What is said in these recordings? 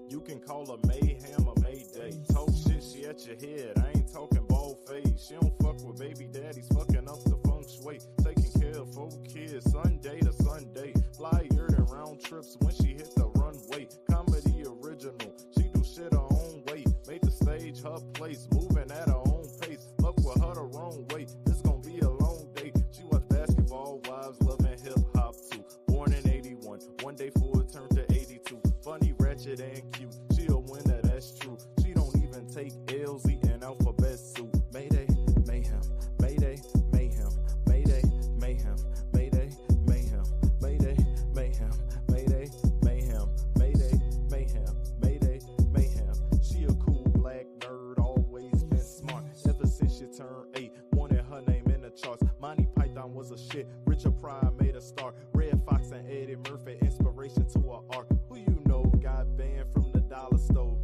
You can call her Mayhem or Mayday. Talk shit, she at your head. I ain't talking bald face. She don't fuck with baby daddies, fucking up the feng shui. Taking care of 4 kids, Sunday to Sunday. Flyer than round trips when she hit the runway. Comedy original, she do shit her own way. Made the stage her place, moving at her own pace. Fuck with her the wrong way, this gon' be a long day. She watch Basketball Wives, loving hip hop too. Born in 81, one day forward turned to 82. Funny, ratchet, and cute. She a winner, that's true. She don't even take L's, eating alphabet soup. Mayday, mayhem, mayday, mayhem, mayday, mayhem, mayday, mayhem, mayday, mayhem, mayday, mayhem, mayday, mayhem, mayday, mayhem. She a cool black nerd, always been smart. Ever since she turned 8, wanted her name in the charts. Monty Python was a shit. Richard Pryor made a star. Red Fox and Eddie Murphy, inspiration to her art. Who you know got banned from the dollar store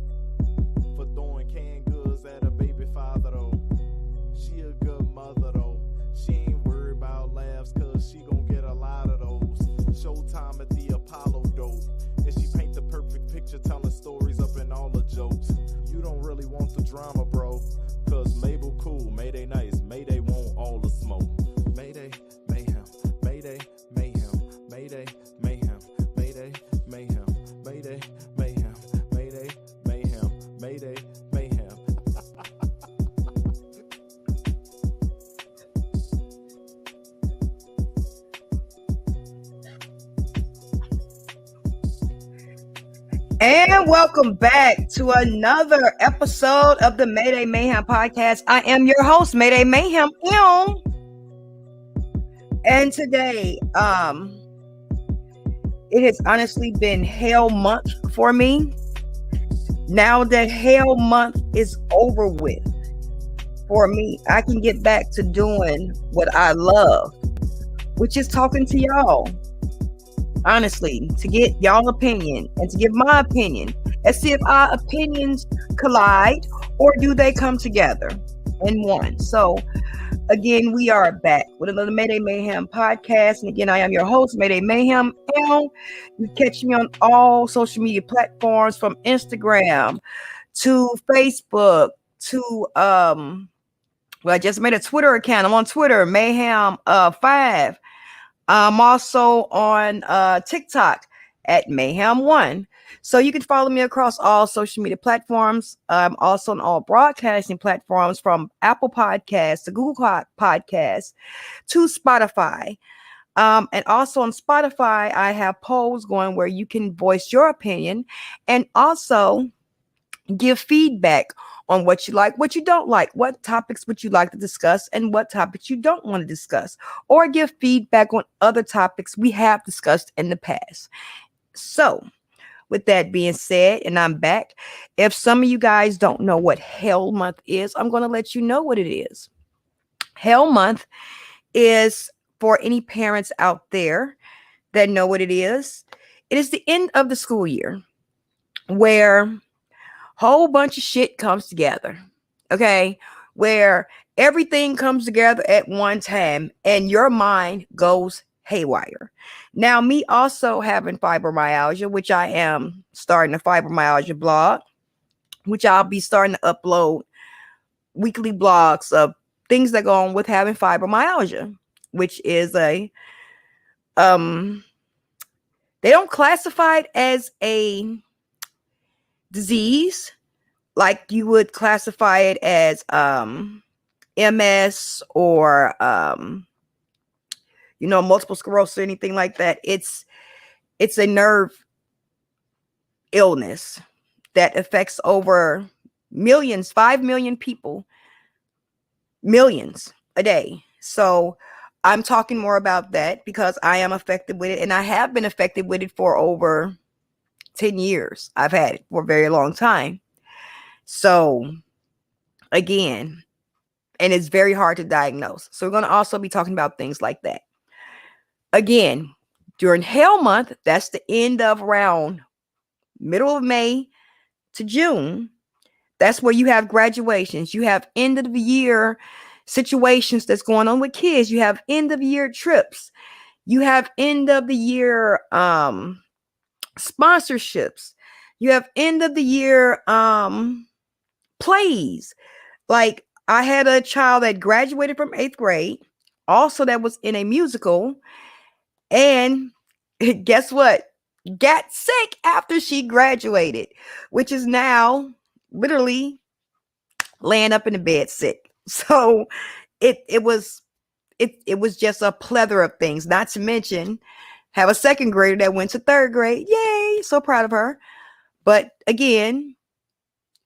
for throwing canned goods at a baby father though. She a good mother though. She ain't worried about laughs cause she gon' get a lot of those. Showtime at the Apollo though. And she paint the perfect picture telling stories up in all the jokes. You don't really want the drama, bro. Cause Mabel cool, Mayday nice, Mayday want all the smoke. Mayday, mayhem, Mayday, mayhem, Mayday, mayhem, Mayday, mayhem, Mayday, mayhem, Mayday, mayhem, Mayday, mayhem. And welcome back to another episode of the Mayday Mayhaim podcast. I am your host, Mayday Mayhaim. And today, it has honestly been hell month for me. Now that hell month is over with for me, I can get back to doing what I love, which is talking to y'all. Honestly, to get y'all opinion and to give my opinion and see if our opinions collide or do they come together in one. So again, we are back with another Mayday Mayhaim podcast. And again, I am your host, Mayday Mayhaim. You catch me on all social media platforms from Instagram to Facebook to I just made a Twitter account. I'm on Twitter, Mayhaim5. I'm also on TikTok at Mayhaim1. So you can follow me across all social media platforms. I'm also on all broadcasting platforms from Apple Podcasts to Google Podcasts to Spotify. And also on Spotify, I have polls going where you can voice your opinion and also give feedback on what you like, what you don't like, what topics would you like to discuss, and what topics you don't want to discuss, or give feedback on other topics we have discussed in the past. So, with that being said, and I'm back, if some of you guys don't know what Hell Month is, I'm going to let you know what it is. Hell Month is, for any parents out there that know what it is the end of the school year where whole bunch of shit comes together, okay, where everything comes together at one time and your mind goes haywire. Now, me also having fibromyalgia, which I am starting a fibromyalgia blog, which I'll be starting to upload weekly blogs of things that go on with having fibromyalgia, which is they don't classify it as a disease like you would classify it as MS or multiple sclerosis or anything like that. It's a nerve illness that affects over millions, 5 million people, millions a day. So I'm talking more about that because I am affected with it, and I have been affected with it for over 10 years. I've had it for a very long time. So again, and it's very hard to diagnose. So we're going to also be talking about things like that. Again, during Hell Month, that's the end of around middle of May to June. That's where you have graduations. You have end of the year situations that's going on with kids. You have end of year trips. You have end of the year sponsorships. You have end of the year plays. Like I had a child that graduated from 8th grade, also that was in a musical, and guess what? Got sick after she graduated, which is now literally laying up in the bed sick. So it was just a plethora of things, not to mention have a second grader that went to 3rd grade. Yay, so proud of her. But again,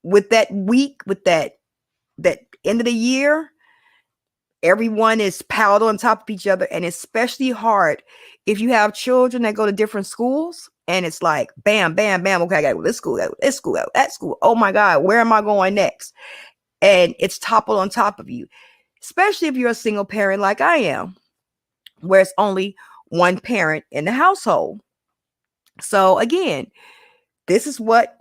with that week, with that end of the year, everyone is piled on top of each other, and especially hard if you have children that go to different schools, and it's like bam, bam, bam. Okay, I gotta go to this school, this school, that school. Oh my God, where am I going next? And it's toppled on top of you, especially if you're a single parent like I am, where it's only one parent in the household. So again, this is what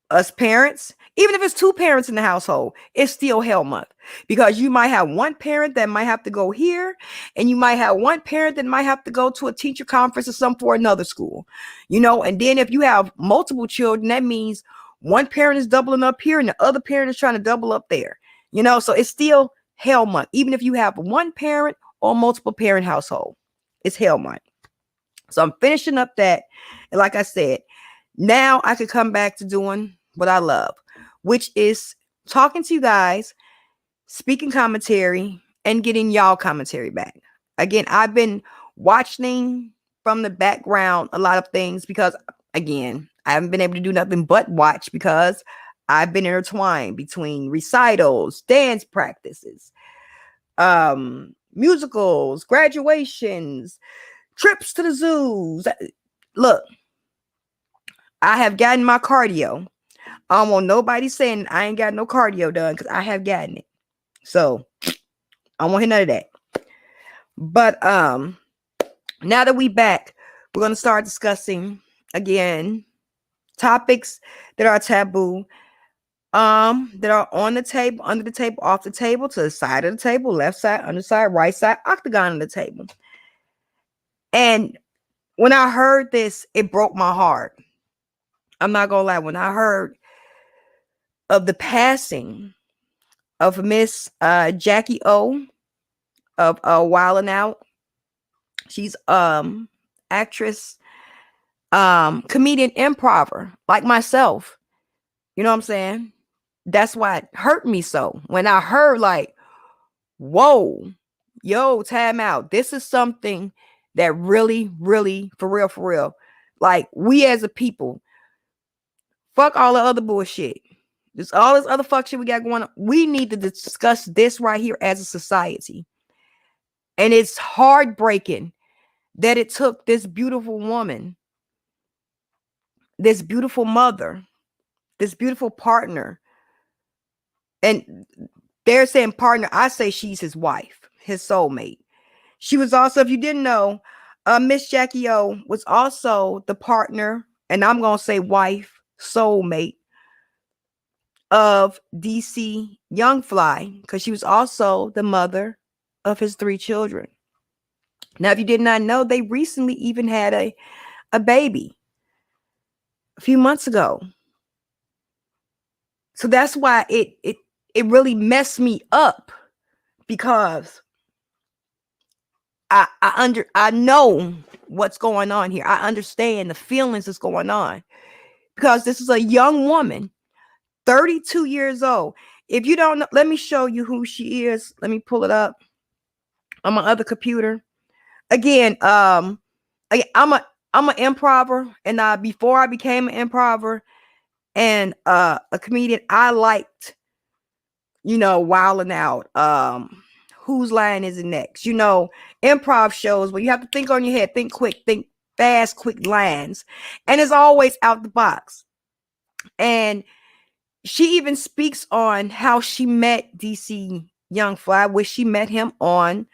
us parents, even if it's 2 parents in the household, it's still hell month, because you might have one parent that might have to go here, and you might have one parent that might have to go to a teacher conference or something for another school, and then if you have multiple children, that means one parent is doubling up here and the other parent is trying to double up there, so it's still hell month, even if you have one parent or multiple parent household, it's hell month. So I'm finishing up that, and like I said, now I could come back to doing what I love, which is talking to you guys, speaking commentary, and getting y'all commentary back. Again, I've been watching from the background a lot of things because, again, I haven't been able to do nothing but watch because I've been intertwined between recitals, dance practices, musicals, graduations, trips to the zoos. Look, I have gotten my cardio. I don't want nobody saying I ain't got no cardio done, because I have gotten it. So I won't hear none of that. But now that we back, we're gonna start discussing again topics that are taboo, that are on the table, under the table, off the table, to the side of the table, left side, underside, right side, octagon of the table. And when I heard this, it broke my heart. I'm not gonna lie. When I heard of the passing of Ms Jacky Oh of Wildin' Out, she's actress, comedian, improver, like myself. You know what I'm saying? That's why it hurt me so when I heard, like, whoa, yo, time out. This is something that really, really, for real, like, we as a people, fuck all the other bullshit. There's all this other fuck shit we got going on. We need to discuss this right here as a society. And it's heartbreaking that it took this beautiful woman, this beautiful mother, this beautiful partner. And they're saying partner. I say she's his wife, his soulmate. She was also, if you didn't know, Ms Jacky Oh was also the partner, and I'm going to say wife, soulmate of DC Young Fly, because she was also the mother of his 3 children. Now, if you did not know, they recently even had a baby a few months ago. So that's why it really messed me up, because I know what's going on here. I understand the feelings that's going on, because this is a young woman, 32 years old. If you don't know, let me show you who she is. Let me pull it up on my other computer. Again, I'm an improver, and before I became an improver and a comedian, I liked, Wildin' Out. Whose line is it next? Improv shows where you have to think on your head, think quick, think fast, quick lines, and it's always out the box. And she even speaks on how she met DC Young Fly, where she met him on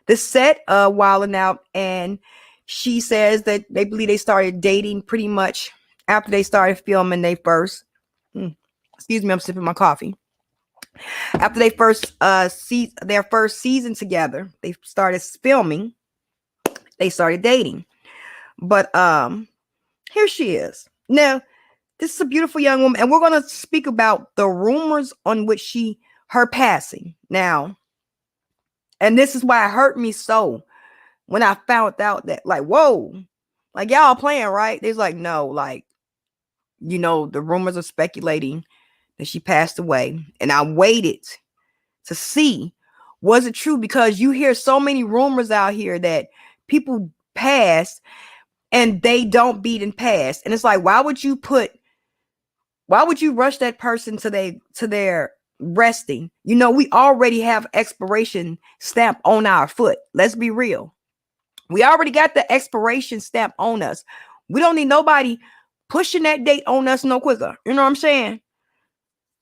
the set of Wildin' Out, and she says that they believe they started dating pretty much after they started filming their first. Excuse me, I'm sipping my coffee. After they first their first season together, they started filming. They started dating, but here she is. Now, This is a beautiful young woman, and we're going to speak about the rumors on which her passing now. And this is why it hurt me so when I found out that, like, whoa, like, y'all playing, right? There's like, no, like, you know, the rumors are speculating that she passed away. And I waited to see, was it true? Because you hear so many rumors out here that people pass and they don't beat and pass. And it's like, why would you rush that person to their resting? You know, we already have expiration stamp on our foot. Let's be real. We already got the expiration stamp on us. We don't need nobody pushing that date on us no quicker. You know what I'm saying?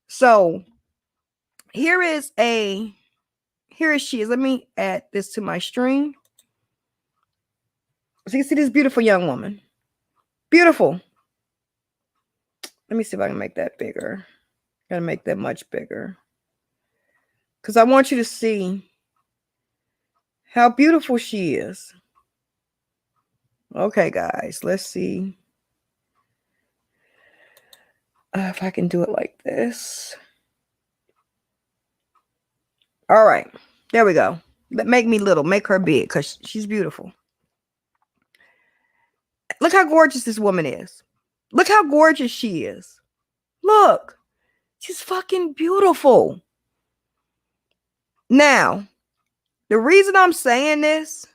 So here she is. Let me add this to my stream. So you can see this beautiful young woman. Beautiful. Let me see if I can make that bigger. Gotta make that much bigger. Because I want you to see how beautiful she is. Okay, guys, let's see if I can do it like this. All right, there we go. Make me little, make her big, because she's beautiful. Look how gorgeous this woman is. Look how gorgeous she is. Look, she's fucking beautiful. Now, the reason I'm saying this,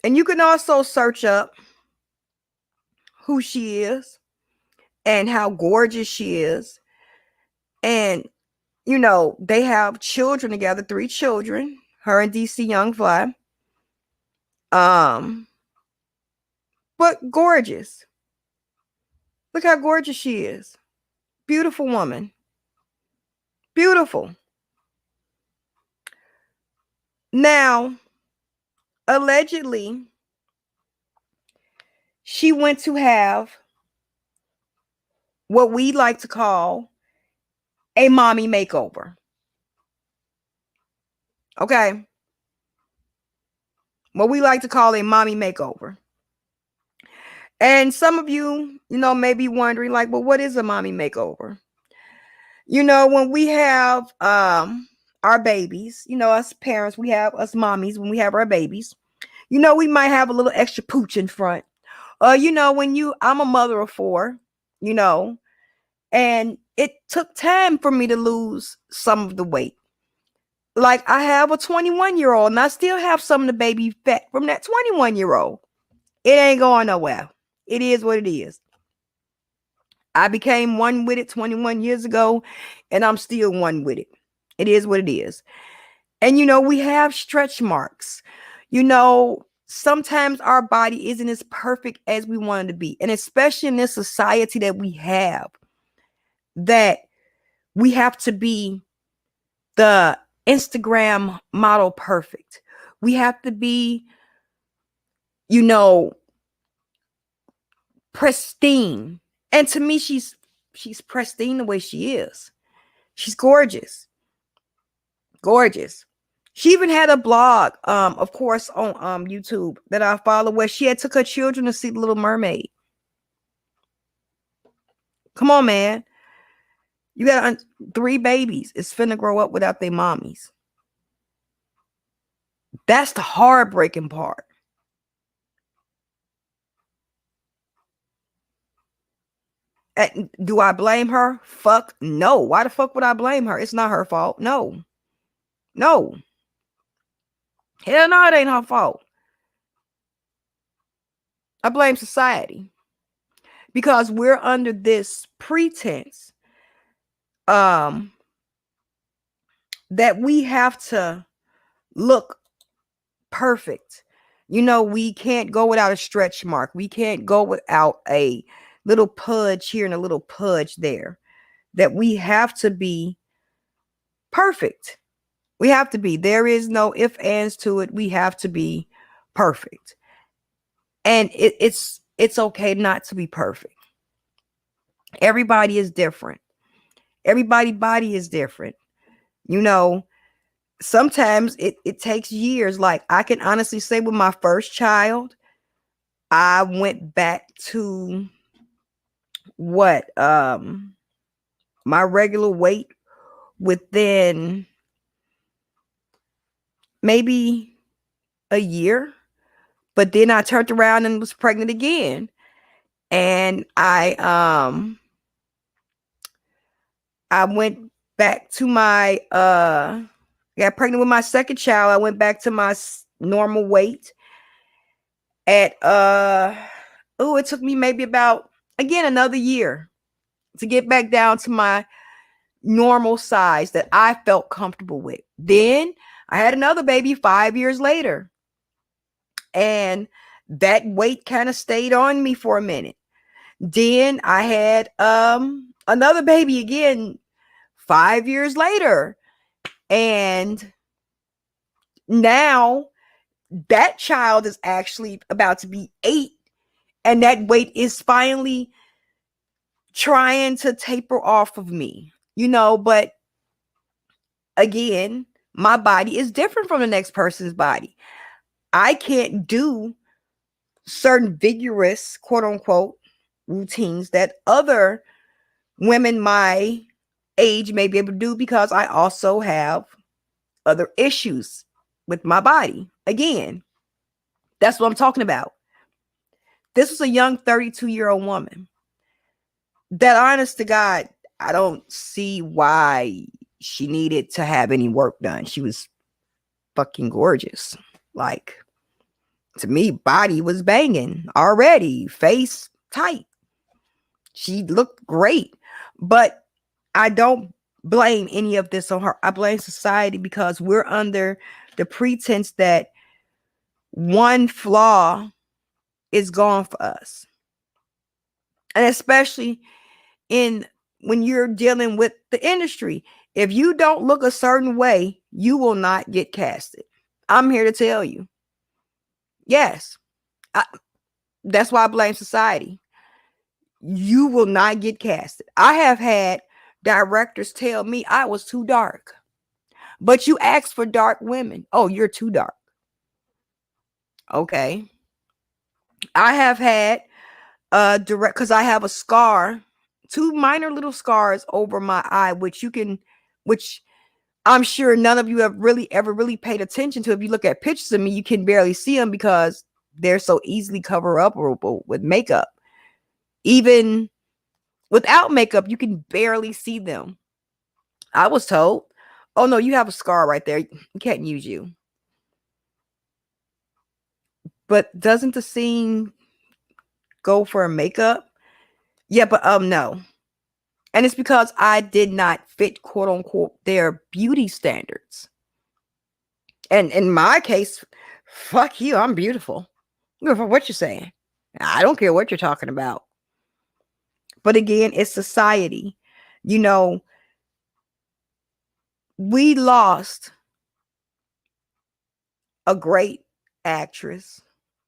and you can also search up who she is and how gorgeous she is. And, you know, they have children together, 3 children, her and DC Young Fly. But gorgeous. Look how gorgeous she is. Beautiful woman. Beautiful. Now, allegedly, she went to have what we like to call a mommy makeover. Okay? What we like to call a mommy makeover. And some of you, you know, may be wondering, like, well, what is a mommy makeover? You know, when we have our babies, you know, us parents, we have us mommies, when we have our babies, you know, we might have a little extra pooch in front. You know, I'm a mother of 4, you know, and it took time for me to lose some of the weight. Like, I have a 21-year-old and I still have some of the baby fat from that 21-year-old. It ain't going nowhere. It is what it is. I became one with it 21 years ago, and I'm still one with it. It is what it is. And, you know, we have stretch marks. You know, sometimes our body isn't as perfect as we want it to be. And especially in this society that we have to be the Instagram model perfect. We have to be, you know, pristine. And to me, she's pristine the way she is. She's gorgeous. Gorgeous. She even had a blog, of course, on YouTube that I follow, where she had took her children to see The Little Mermaid. Come on, man. You got 3 babies. It's finna grow up without their mommies. That's the heartbreaking part. Do I blame her? Fuck no. Why the fuck would I blame her? It's not her fault. No. No. Hell no, it ain't her fault. I blame society. Because we're under this pretense that we have to look perfect. You know, we can't go without a stretch mark. We can't go without a little pudge here and a little pudge there. That we have to be perfect. We have to be. There is no ifs, ands to it. We have to be perfect. And it's okay not to be perfect. Everybody is different. Everybody's body is different. You know, sometimes it takes years. Like, I can honestly say with my first child, I went back to what my regular weight within maybe a year, but then I turned around and was pregnant again. And I went back to my got pregnant with my second child. I went back to my normal weight at it took me maybe about again another year to get back down to my normal size that I felt comfortable with. Then I had another baby 5 years later, and that weight kind of stayed on me for a minute. Then I had another baby again 5 years later, and now that child is actually about to be 8, and that weight is finally trying to taper off of me, but again, my body is different from the next person's body. I can't do certain vigorous, quote unquote, routines that other women my age may be able to do because I also have other issues with my body. Again, that's what I'm talking about. This was a young 32-year-old woman that, honest to God, I don't see why she needed to have any work done. She was fucking gorgeous. Like, to me, body was banging already, face tight. She looked great, but I don't blame any of this on her. I blame society because we're under the pretense that one flaw is gone for us. And especially when you're dealing with the industry, if you don't look a certain way, you will not get casted. I'm here to tell you. Yes, that's why I blame society. You will not get casted. I have had directors tell me I was too dark. But you asked for dark women. Oh, you're too dark. Okay. I have had because I have a scar, 2 minor little scars over my eye, which I'm sure none of you have ever really paid attention to. If you look at pictures of me, you can barely see them because they're so easily coverable with makeup. Even without makeup, you can barely see them. I was told, oh no, you have a scar right there. We can't use you. But doesn't the scene go for makeup? Yeah, but no. And it's because I did not fit, quote unquote, their beauty standards. And in my case, fuck you, I'm beautiful. For what you're saying. I don't care what you're talking about. But again, it's society. We lost a great actress,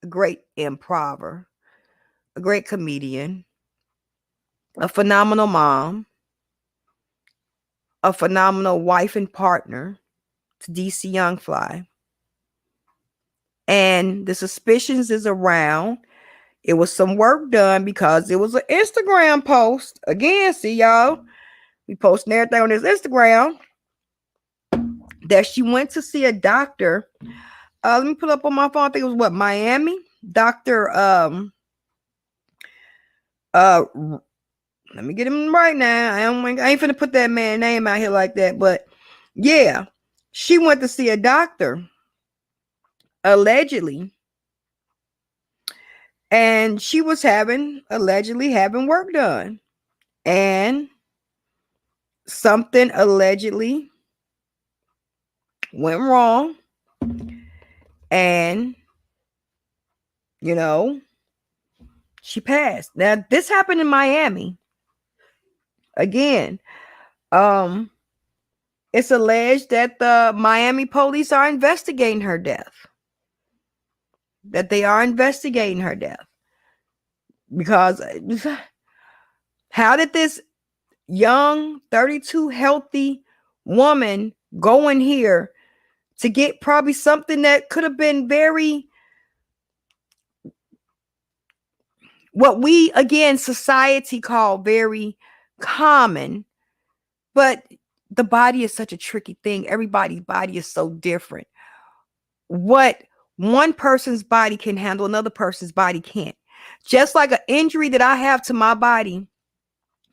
a great improver, a great comedian, a phenomenal mom, a phenomenal wife and partner to DC Young Fly. And the suspicions is around. It was some work done because it was an Instagram post. Again, see y'all, we posting everything on this Instagram that she went to see a doctor. Let me put up on my phone. I think it was Miami? Dr. Let me get him right now. I ain't finna put that man's name out here like that. But yeah, she went to see a doctor, allegedly. And she was allegedly having work done. And something allegedly went wrong. And, she passed. Now, this happened in Miami. Again, it's alleged that the Miami police are investigating her death. That they are investigating her death. Because how did this young, 32, healthy woman go in here to get probably something that could have been very what we, again, society call very common, but the body is such a tricky thing. Everybody's body is so different. What one person's body can handle, another person's body can't. Just like an injury that I have to my body,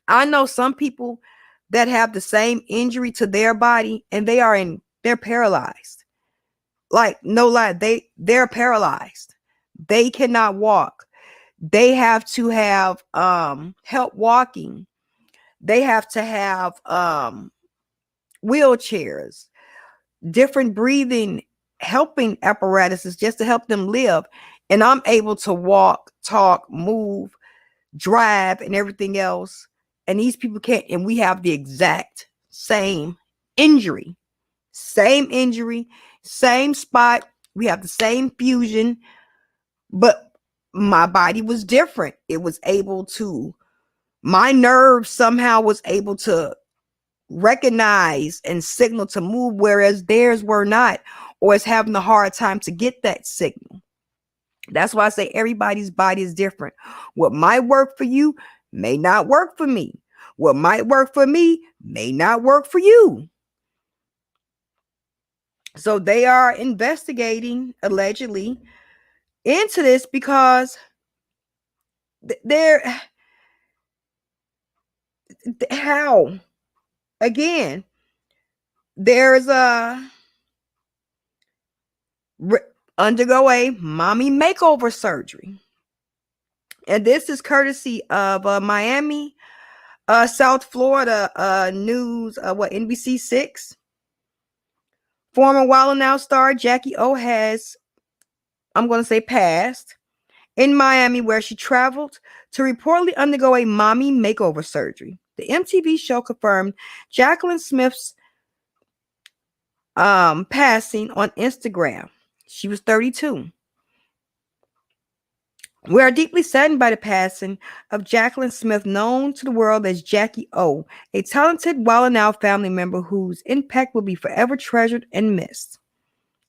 I know some people that have the same injury to their body and they're paralyzed. Like, no lie, they're paralyzed. They cannot walk. They have to have help walking. They have to have wheelchairs, different breathing helping apparatuses just to help them live. And I'm able to walk, talk, move, drive, and everything else. And these people can't. And we have the exact same injury, same spot. We have the same fusion, but my body was different. It was able to, my nerves somehow was able to recognize and signal to move, whereas theirs were not, or is having a hard time to get that signal. That's why I say everybody's body is different. What might work for you may not work for me. What might work for me may not work for you. So they are investigating, allegedly, into this because they're how, again, there's undergo a mommy makeover surgery. And this is courtesy of Miami, South Florida news, NBC 6. Former Wild 'N Out star Jacky Oh has, I'm going to say, passed in Miami, where she traveled to reportedly undergo a mommy makeover surgery. The MTV show confirmed Jacklyn Smith's passing on Instagram. She was 32. We are deeply saddened by the passing of Jacklyn Smith, known to the world as Jacky Oh, a talented Wild 'N Out family member whose impact will be forever treasured and missed.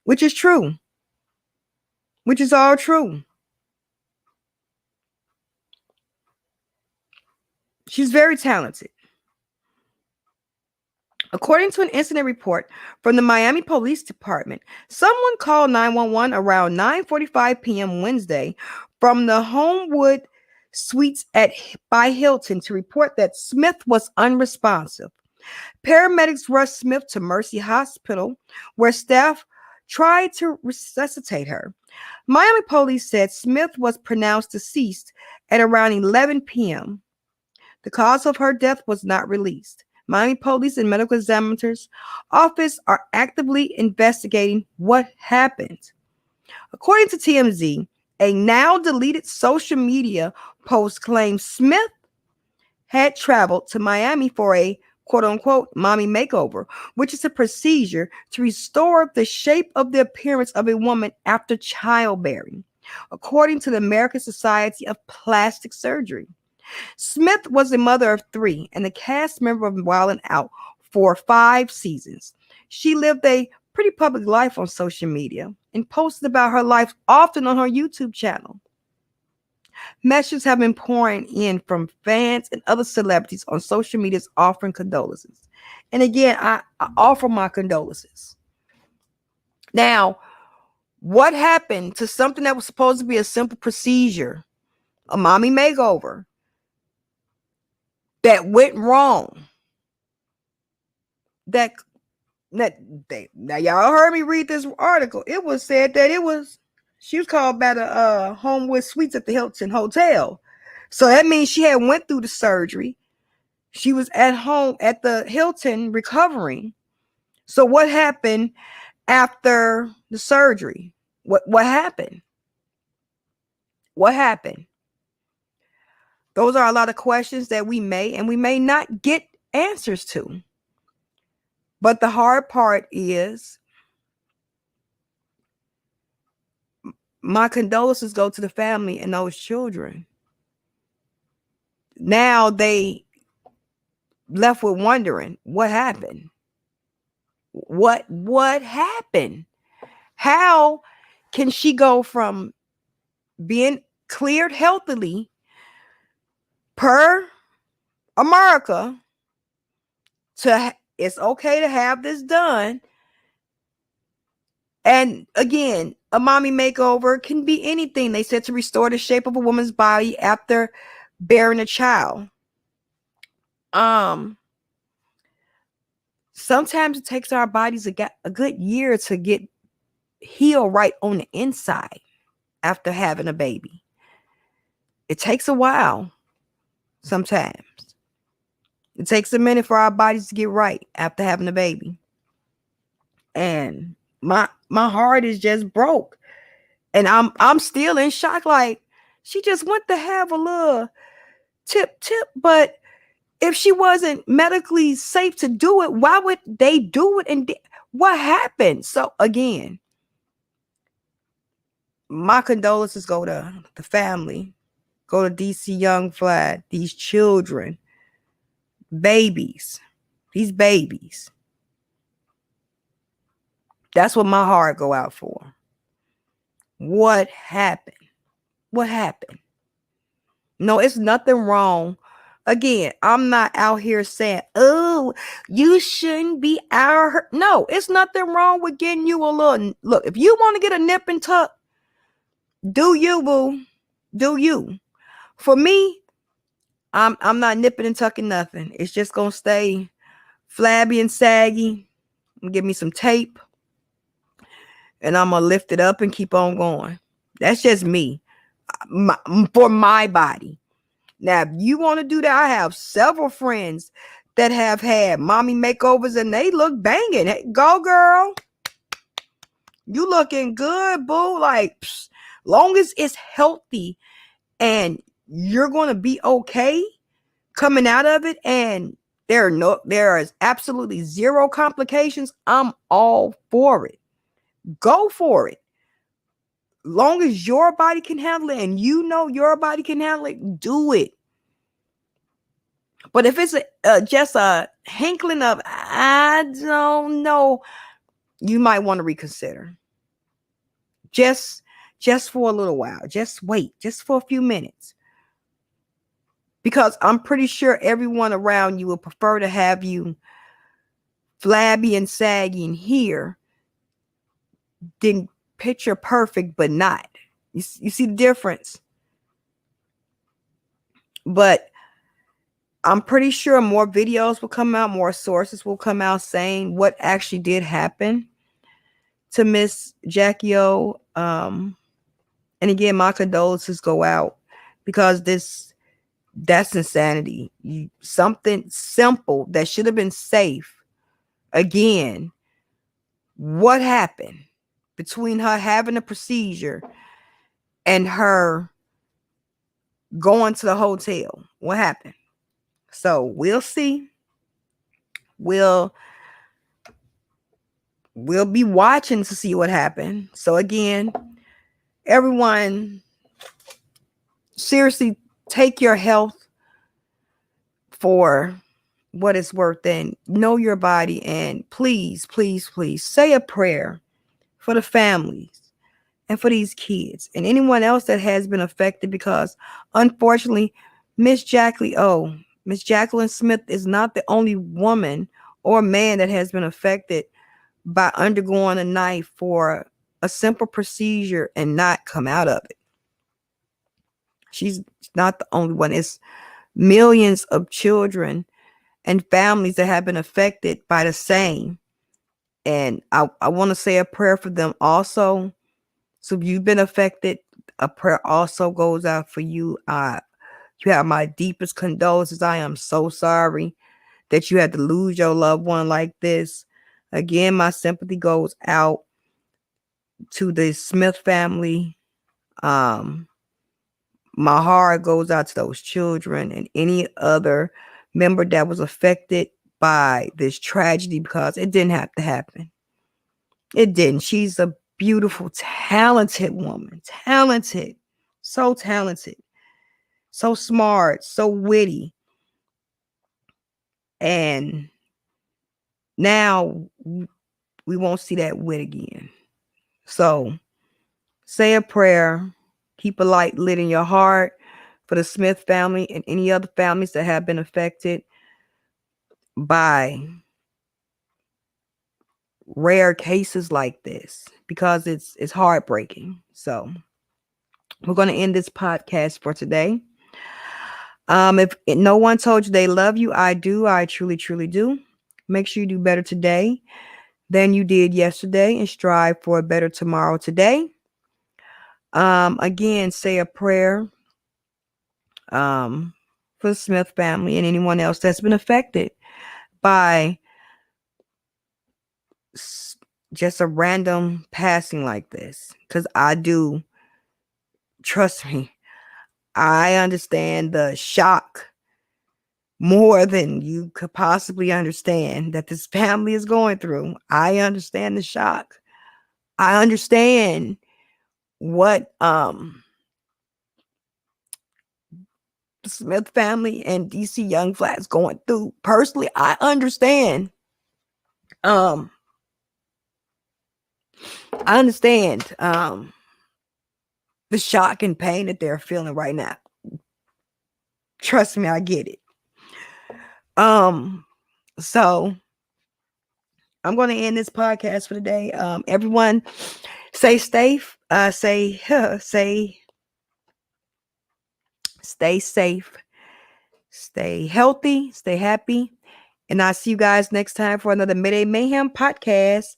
Which is true. Which is all true. She's very talented. According to an incident report from the Miami Police Department, someone called 911 around 9:45 p.m. Wednesday from the Homewood Suites by Hilton to report that Smith was unresponsive. Paramedics rushed Smith to Mercy Hospital, where staff tried to resuscitate her. Miami police said Smith was pronounced deceased at around 11 p.m. The cause of her death was not released. Miami police and medical examiner's office are actively investigating what happened. According to TMZ, a now deleted social media post claims Smith had traveled to Miami for a quote-unquote mommy makeover, which is a procedure to restore the shape of the appearance of a woman after childbearing, according to the American Society of Plastic Surgery. Smith was a mother of 3 and a cast member of Wild 'N Out for 5 seasons. She lived a pretty public life on social media and posted about her life often on her YouTube channel. Messages have been pouring in from fans and other celebrities on social media offering condolences. And again, I offer my condolences. Now, what happened to something that was supposed to be a simple procedure, a mommy makeover, that went wrong? Now y'all heard me read this article. It was said that she was called by the Homewood Suites at the Hilton Hotel. So that means she had went through the surgery. She was at home at the Hilton recovering. So what happened after the surgery? What happened? What happened? Those are a lot of questions that we may and we may not get answers to. But the hard part is, my condolences go to the family and those children. Now they left with wondering what happened. What happened? How can she go from being cleared healthily per America, it's okay to have this done. And again, a mommy makeover can be anything. They said to restore the shape of a woman's body after bearing a child. Sometimes it takes our bodies a good year to get healed right on the inside after having a baby. It takes a while. Sometimes it takes a minute for our bodies to get right after having a baby. And my heart is just broke. And I'm still in shock. Like, she just went to have a little tip, but if she wasn't medically safe to do it, why would they do it? And what happened? So again, my condolences go to the family, go to DC Young Flat, these children, babies, these babies. That's what my heart go out for. What happened? What happened? No, it's nothing wrong. Again, I'm not out here saying, oh, you shouldn't be out. No, it's nothing wrong with getting you a little. Look, if you want to get a nip and tuck, do you, boo. Do you. For me, I'm not nipping and tucking nothing. It's just going to stay flabby and saggy. Give me some tape. And I'm going to lift it up and keep on going. That's just me. For my body. Now, if you want to do that, I have several friends that have had mommy makeovers and they look banging. Hey, go, girl. You looking good, boo. Like, long as it's healthy and you're going to be okay coming out of it and there is absolutely zero complications, I'm all for it. Go for it. Long as your body can handle it and you know your body can handle it, do it. But if it's just a hankling of, I don't know, you might want to reconsider. Just for a little while. Just wait. Just for a few minutes. Because I'm pretty sure everyone around you would prefer to have you flabby and saggy in here than picture perfect but not. You see the difference? But I'm pretty sure more videos will come out, more sources will come out saying what actually did happen to Ms Jacky Oh. And again, my condolences go out because that's insanity. Something simple that should have been safe. Again, what happened between her having a procedure and her going to the hotel? What happened? So we'll see. We'll be watching to see what happened. So again, everyone, seriously, take your health for what it's worth and know your body. And please, please, please say a prayer for the families and for these kids and anyone else that has been affected, because unfortunately, Ms Jacky Oh, Ms Jacklyn Smith is not the only woman or man that has been affected by undergoing a knife for a simple procedure and not come out of it. She's not the only one. It's millions of children and families that have been affected by the same. And I want to say a prayer for them also. So if you've been affected, a prayer also goes out for you. You have my deepest condolences. I am so sorry that you had to lose your loved one like this. Again, my sympathy goes out to the Smith family. My heart goes out to those children and any other member that was affected by this tragedy, because it didn't have to happen. It didn't. She's a beautiful, talented woman. Talented. So talented. So smart. So witty. And now we won't see that wit again. So say a prayer. Keep a light lit in your heart for the Smith family and any other families that have been affected by rare cases like this, because it's heartbreaking. So we're going to end this podcast for today. If no one told you they love you, I do. I truly, truly do. Make sure you do better today than you did yesterday and strive for a better tomorrow today. Again, say a prayer for the Smith family and anyone else that's been affected by just a random passing like this. Because I do, trust me, I understand the shock more than you could possibly understand that this family is going through. I understand the shock. I understand what the Smith family and DC Young Flats going through. Personally, I understand. I understand the shock and pain that they're feeling right now. Trust me, I get it. So I'm going to end this podcast for today. Everyone, stay safe. Stay safe. Stay healthy. Stay happy. And I'll see you guys next time for another Mayday Mayhem podcast.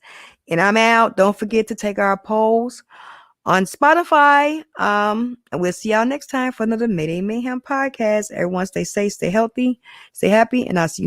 And I'm out. Don't forget to take our polls on Spotify. And we'll see y'all next time for another Mayday Mayhem podcast. Everyone stay safe, stay healthy, stay happy, and I'll see you next time.